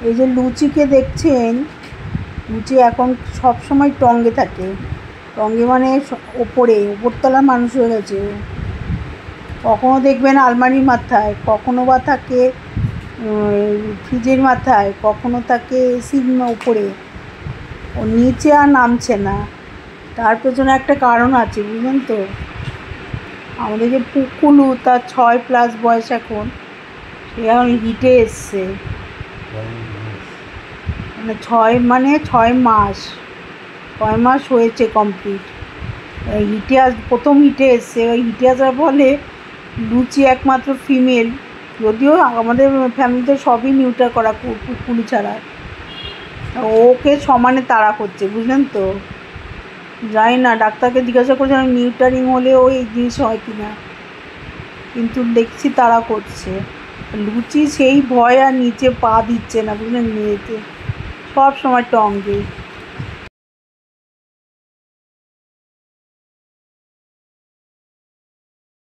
এই যে লুচিকে দেখছেন, লুচি এখন সব সময় টঙ্গে থাকে। টঙ্গে মানে ওপরতলার মানুষ হয়ে গেছে। কখনো দেখবেন আলমারির মাথায়, কখনো বা থাকে ফ্রিজের মাথায়, কখনো থাকে এসির উপরে। ও নিচে আর নামছে না। তার পেছনে একটা কারণ আছে, বুঝলেন তো। আমাদের যে পুকুলু, তার 6+ বয়স এখন, সে এখন হিটে এসছে। মানে 6 মাস, 6 মাস হয়েছে কমপ্লিট। প্রথম হিটে এসছে। ওই হিটে আসার ফলে লুচি একমাত্র ফিমেল, যদিও আমাদের ফ্যামিলিতে সবই নিউটার করা, কুকুলি ছাড়া। ওকে সমানে তাড়া করছে, বুঝলেন তো। জানি না, ডাক্তারকে জিজ্ঞাসা করছিলাম নিউটারিং হলেও এই জিনিস হয় কি না, কিন্তু দেখছি তাড়া করছে। লুচি সেই ভয় আর নিচে পা দিচ্ছে না, বুঝলেন, মেয়েতে সব সময় টঙ্গে।